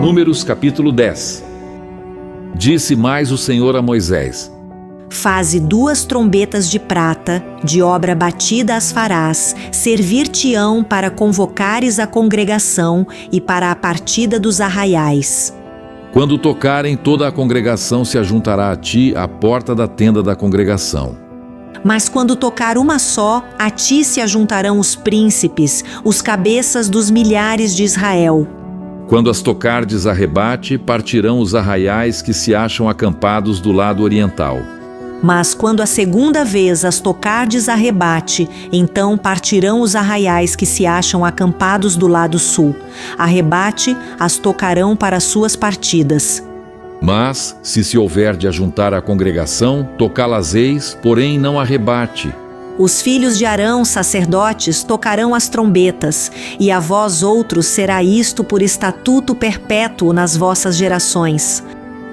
Números capítulo 10. Disse mais o Senhor a Moisés: Faze 2 trombetas de prata, de obra batida as farás, servir-te-ão para convocares a congregação e para a partida dos arraiais. Quando tocarem, toda a congregação se ajuntará a ti à porta da tenda da congregação. Mas quando tocar uma só, a ti se ajuntarão os príncipes, os cabeças dos milhares de Israel. Quando as tocardes a rebate, partirão os arraiais que se acham acampados do lado oriental. Mas quando a segunda vez as tocardes a rebate, então partirão os arraiais que se acham acampados do lado sul. A rebate as tocarão para suas partidas. Mas, se houver de ajuntar a congregação, tocá-las-eis, porém não a rebate. Os filhos de Arão, sacerdotes, tocarão as trombetas, e a vós outros será isto por estatuto perpétuo nas vossas gerações.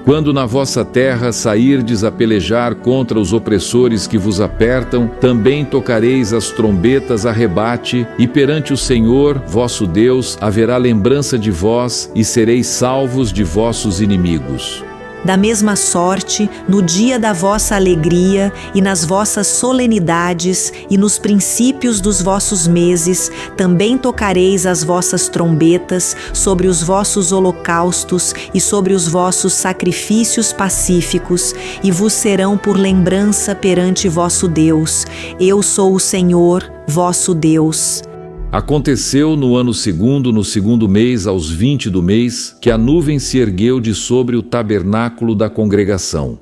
Quando na vossa terra sairdes a pelejar contra os opressores que vos apertam, também tocareis as trombetas a rebate, e perante o Senhor, vosso Deus, haverá lembrança de vós, e sereis salvos de vossos inimigos. Da mesma sorte, no dia da vossa alegria e nas vossas solenidades e nos princípios dos vossos meses, também tocareis as vossas trombetas sobre os vossos holocaustos e sobre os vossos sacrifícios pacíficos, e vos serão por lembrança perante vosso Deus. Eu sou o Senhor, vosso Deus. Aconteceu no ano segundo, no segundo mês, aos 20 do mês, que a nuvem se ergueu de sobre o tabernáculo da congregação.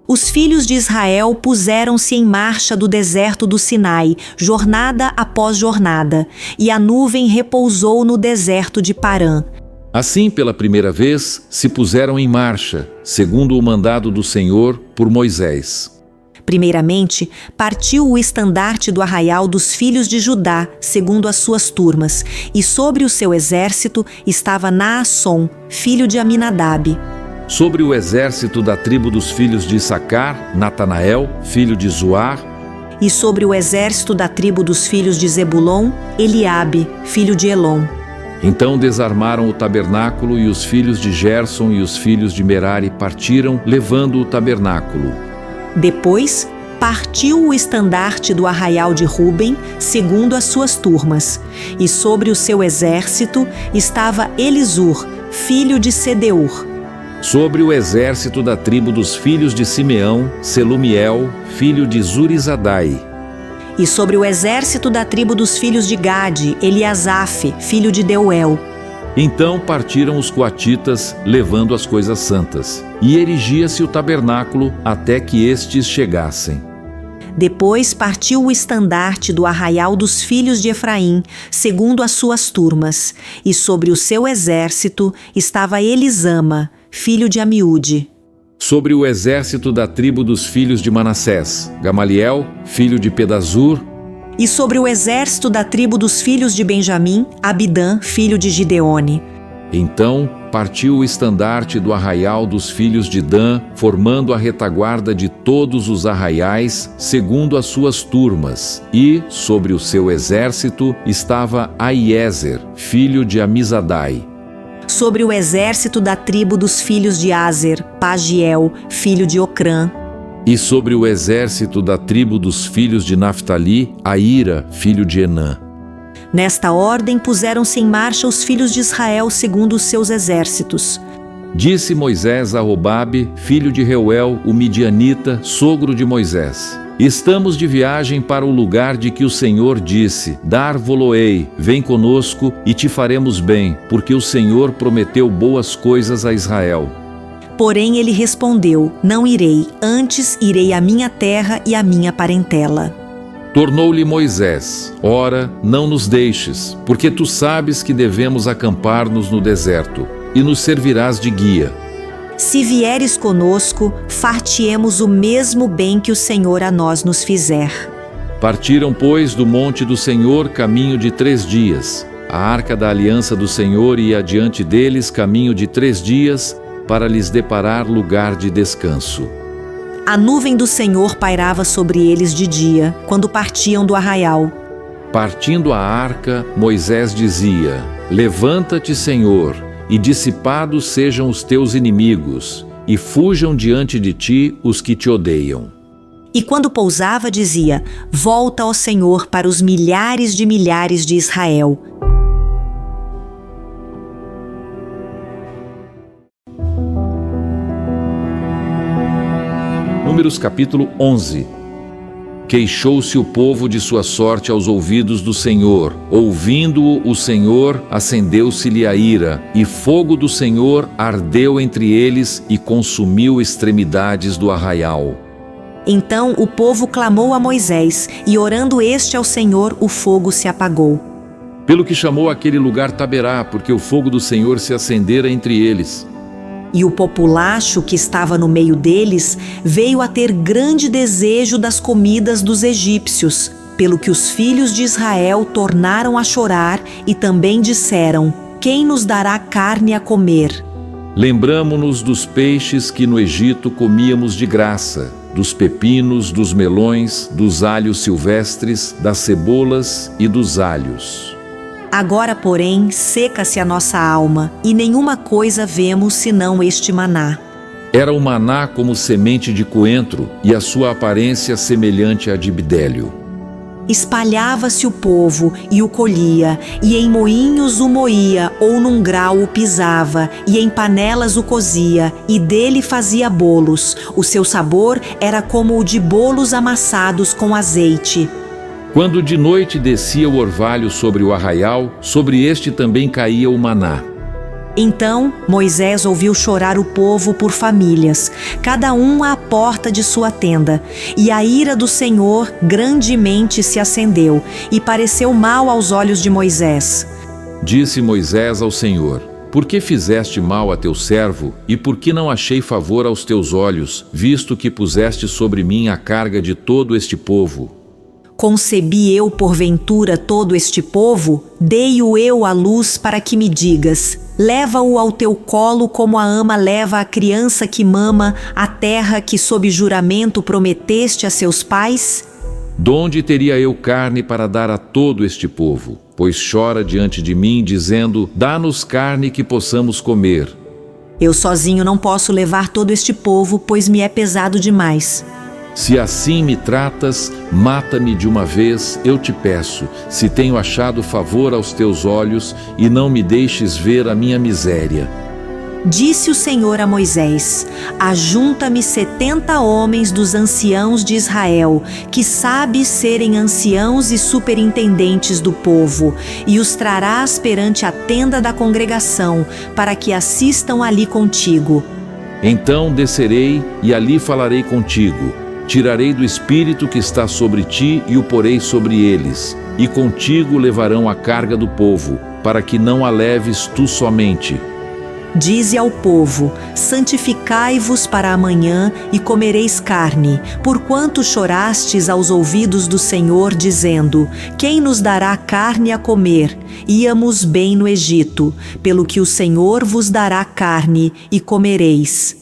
Os filhos de Israel puseram-se em marcha do deserto do Sinai, jornada após jornada, e a nuvem repousou no deserto de Parã. Assim, pela primeira vez, se puseram em marcha, segundo o mandado do Senhor por Moisés. Primeiramente, partiu o estandarte do arraial dos filhos de Judá, segundo as suas turmas, e sobre o seu exército estava Naasson, filho de Aminadab. Sobre o exército da tribo dos filhos de Issacar, Natanael, filho de Zuar. E sobre o exército da tribo dos filhos de Zebulon, Eliabe, filho de Elon. Então desarmaram o tabernáculo, e os filhos de Gerson e os filhos de Merari partiram, levando o tabernáculo. Depois, partiu o estandarte do arraial de Ruben, segundo as suas turmas, e sobre o seu exército estava Elisur, filho de Sedeur. Sobre o exército da tribo dos filhos de Simeão, Selumiel, filho de Zurizadai. E sobre o exército da tribo dos filhos de Gade, Eliasaf, filho de Deuel. Então partiram os coatitas, levando as coisas santas, e erigia-se o tabernáculo até que estes chegassem. Depois partiu o estandarte do arraial dos filhos de Efraim, segundo as suas turmas, e sobre o seu exército estava Elisama, filho de Amiúde. Sobre o exército da tribo dos filhos de Manassés, Gamaliel, filho de Pedazur. E sobre o exército da tribo dos filhos de Benjamim, Abidã, filho de Gideone. Então partiu o estandarte do arraial dos filhos de Dan, formando a retaguarda de todos os arraiais, segundo as suas turmas. E, sobre o seu exército, estava Aiezer, filho de Amizadai. Sobre o exército da tribo dos filhos de Aser, Pagiel, filho de Ocrã. E sobre o exército da tribo dos filhos de Naftali, Aíra, filho de Enã. Nesta ordem puseram-se em marcha os filhos de Israel segundo os seus exércitos. Disse Moisés a Hobabe, filho de Reuel, o midianita, sogro de Moisés: Estamos de viagem para o lugar de que o Senhor disse: Dar-vo-lo-ei, vem conosco e te faremos bem, porque o Senhor prometeu boas coisas a Israel. Porém ele respondeu: Não irei, antes irei à minha terra e à minha parentela. Tornou-lhe Moisés: Ora, não nos deixes, porque tu sabes que devemos acampar-nos no deserto, e nos servirás de guia. Se vieres conosco, far-te-emos o mesmo bem que o Senhor a nós nos fizer. Partiram, pois, do monte do Senhor caminho de 3 dias. A arca da aliança do Senhor ia adiante deles caminho de 3 dias, para lhes deparar lugar de descanso. A nuvem do Senhor pairava sobre eles de dia, quando partiam do arraial. Partindo a arca, Moisés dizia: Levanta-te, Senhor, e dissipados sejam os teus inimigos, e fujam diante de ti os que te odeiam. E quando pousava, dizia: Volta, ó Senhor, para os milhares de Israel. Números capítulo 11. Queixou-se o povo de sua sorte aos ouvidos do Senhor. Ouvindo-o o Senhor, acendeu-se-lhe a ira, e fogo do Senhor ardeu entre eles e consumiu extremidades do arraial. Então o povo clamou a Moisés, e orando este ao Senhor, o fogo se apagou. Pelo que chamou aquele lugar Taberá, porque o fogo do Senhor se acendera entre eles. E o populacho que estava no meio deles veio a ter grande desejo das comidas dos egípcios, pelo que os filhos de Israel tornaram a chorar e também disseram: Quem nos dará carne a comer? Lembramo-nos dos peixes que no Egito comíamos de graça, dos pepinos, dos melões, dos alhos silvestres, das cebolas e dos alhos. Agora, porém, seca-se a nossa alma, e nenhuma coisa vemos senão este maná. Era o maná como semente de coentro, e a sua aparência semelhante à de bidélio. Espalhava-se o povo e o colhia, e em moinhos o moía, ou num grau o pisava, e em panelas o cozia, e dele fazia bolos. O seu sabor era como o de bolos amassados com azeite. Quando de noite descia o orvalho sobre o arraial, sobre este também caía o maná. Então Moisés ouviu chorar o povo por famílias, cada um à porta de sua tenda. E a ira do Senhor grandemente se acendeu, e pareceu mal aos olhos de Moisés. Disse Moisés ao Senhor: Por que fizeste mal a teu servo, e por que não achei favor aos teus olhos, visto que puseste sobre mim a carga de todo este povo? Concebi eu porventura todo este povo? Dei-o eu à luz para que me digas: leva-o ao teu colo como a ama leva a criança que mama, a terra que sob juramento prometeste a seus pais? Donde teria eu carne para dar a todo este povo? Pois chora diante de mim, dizendo: Dá-nos carne que possamos comer. Eu sozinho não posso levar todo este povo, pois me é pesado demais. Se assim me tratas, mata-me de uma vez, eu te peço, se tenho achado favor aos teus olhos, e não me deixes ver a minha miséria. Disse o Senhor a Moisés: Ajunta-me 70 homens dos anciãos de Israel, que sabes serem anciãos e superintendentes do povo, e os trarás perante a tenda da congregação, para que assistam ali contigo. Então descerei e ali falarei contigo. Tirarei do espírito que está sobre ti e o porei sobre eles, e contigo levarão a carga do povo, para que não a leves tu somente. Dize ao povo: santificai-vos para amanhã e comereis carne, porquanto chorastes aos ouvidos do Senhor, dizendo: quem nos dará carne a comer? Íamos bem no Egito, pelo que o Senhor vos dará carne e comereis.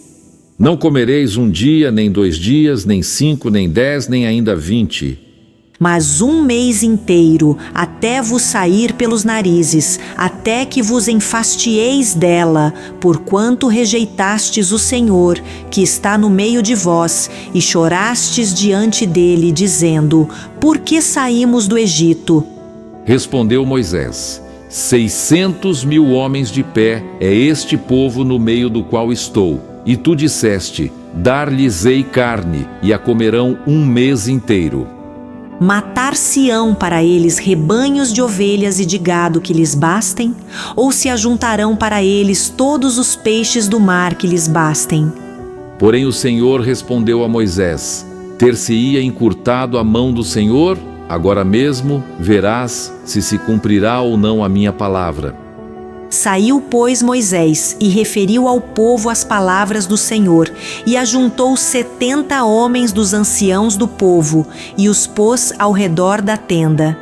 Não comereis um dia, nem 2 dias, nem 5, nem 10, nem ainda 20. Mas 1 mês inteiro, até vos sair pelos narizes, até que vos enfastieis dela, porquanto rejeitastes o Senhor, que está no meio de vós, e chorastes diante dele, dizendo: por que saímos do Egito? Respondeu Moisés: 600.000 homens de pé é este povo no meio do qual estou. E tu disseste: dar-lhes-ei carne, e a comerão 1 mês inteiro. Matar-se-ão para eles rebanhos de ovelhas e de gado que lhes bastem? Ou se ajuntarão para eles todos os peixes do mar que lhes bastem? Porém o Senhor respondeu a Moisés: ter-se-ia encurtado a mão do Senhor? Agora mesmo verás se cumprirá ou não a minha palavra. Saiu, pois, Moisés e referiu ao povo as palavras do Senhor, e ajuntou 70 homens dos anciãos do povo, e os pôs ao redor da tenda.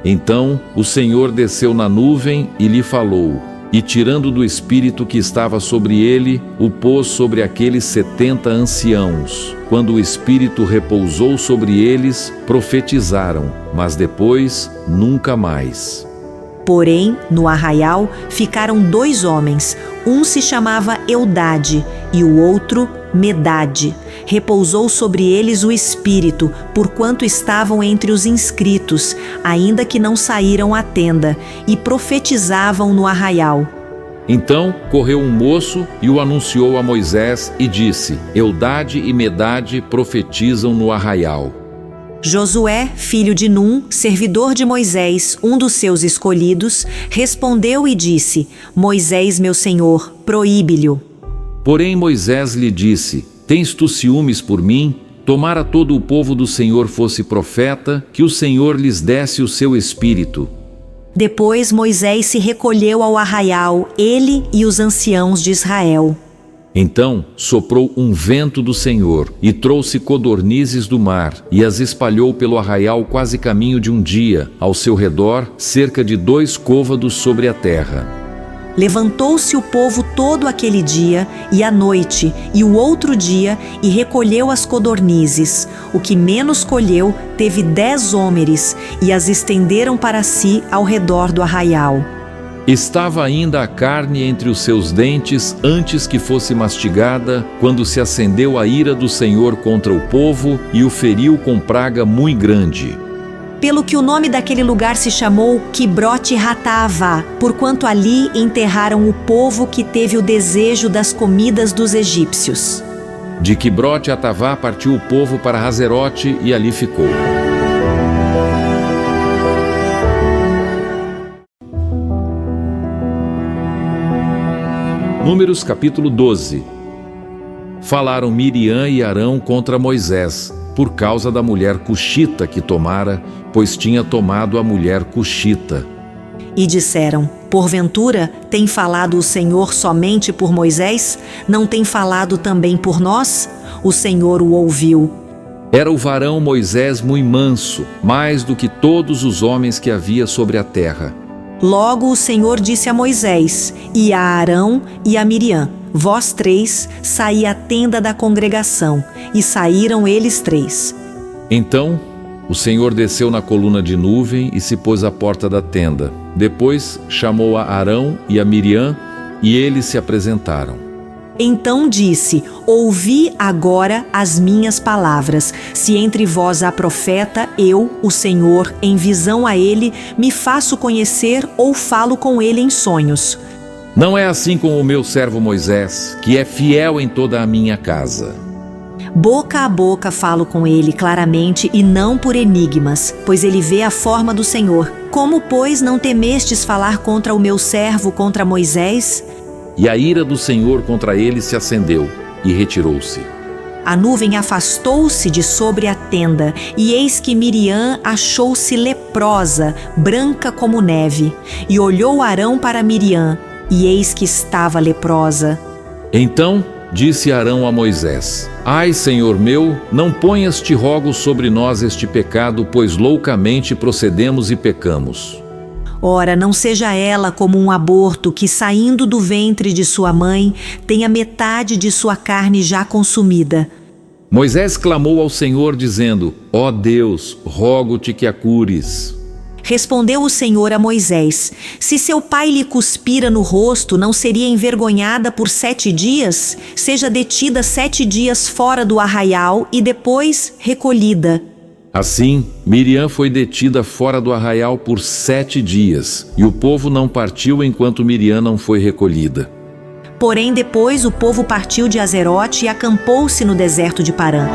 Então o Senhor desceu na nuvem e lhe falou. e tirando do espírito que estava sobre ele, o pôs sobre aqueles 70 anciãos. Quando o espírito repousou sobre eles, profetizaram, mas depois nunca mais. Porém, no arraial ficaram 2 homens, um se chamava Eudade e o outro Medade. Repousou sobre eles o espírito, porquanto estavam entre os inscritos, ainda que não saíram à tenda, e profetizavam no arraial. Então correu um moço e o anunciou a Moisés e disse: Eudade e Medade profetizam no arraial. Josué, filho de Num, servidor de Moisés, um dos seus escolhidos, respondeu e disse: Moisés, meu senhor, proíbe-lhe. Porém Moisés lhe disse: Tens tu ciúmes por mim? Tomara todo o povo do Senhor fosse profeta, que o Senhor lhes desse o seu espírito. Depois Moisés se recolheu ao arraial, ele e os anciãos de Israel. Então soprou um vento do Senhor e trouxe codornizes do mar e as espalhou pelo arraial quase caminho de um dia, ao seu redor cerca de 2 côvados sobre a terra. Levantou-se o povo todo aquele dia e à noite e o outro dia e recolheu as codornizes. O que menos colheu teve 10 hómeres e as estenderam para si ao redor do arraial. Estava ainda a carne entre os seus dentes antes que fosse mastigada, quando se acendeu a ira do Senhor contra o povo e o feriu com praga muito grande. Pelo que o nome daquele lugar se chamou Quibrote Hataavá, porquanto ali enterraram o povo que teve o desejo das comidas dos egípcios. De Quibrote Hataavá partiu o povo para Hazerote e ali ficou. Números capítulo 12. Falaram Miriam e Arão contra Moisés, por causa da mulher cuxita que tomara, pois tinha tomado a mulher cuxita. E disseram: Porventura, tem falado o Senhor somente por Moisés? Não tem falado também por nós? O Senhor o ouviu. Era o varão Moisés muito manso, mais do que todos os homens que havia sobre a terra. Logo o Senhor disse a Moisés, e a Arão e a Miriam: Vós 3 saí à tenda da congregação, e saíram eles 3. Então o Senhor desceu na coluna de nuvem e se pôs à porta da tenda. Depois chamou a Arão e a Miriam, e eles se apresentaram. Então disse: Ouvi agora as minhas palavras. Se entre vós há profeta, eu, o Senhor, em visão a ele, me faço conhecer ou falo com ele em sonhos. Não é assim com o meu servo Moisés, que é fiel em toda a minha casa. Boca a boca falo com ele claramente e não por enigmas, pois ele vê a forma do Senhor. Como, pois, não temestes falar contra o meu servo, contra Moisés? E a ira do Senhor contra ele se acendeu e retirou-se. A nuvem afastou-se de sobre a tenda, e eis que Miriam achou-se leprosa, branca como neve. E olhou Arão para Miriam, e eis que estava leprosa. Então disse Arão a Moisés: Ai, Senhor meu, não ponhas, te rogo, sobre nós este pecado, pois loucamente procedemos e pecamos. Ora, não seja ela como um aborto que, saindo do ventre de sua mãe, tenha metade de sua carne já consumida. Moisés clamou ao Senhor, dizendo: Ó Deus, rogo-te que a cures. Respondeu o Senhor a Moisés: Se seu pai lhe cuspira no rosto, não seria envergonhada por 7 dias? Seja detida 7 dias fora do arraial e depois recolhida. Assim, Miriam foi detida fora do arraial por 7 dias, e o povo não partiu enquanto Miriam não foi recolhida. Porém, depois o povo partiu de Hazerote e acampou-se no deserto de Parã.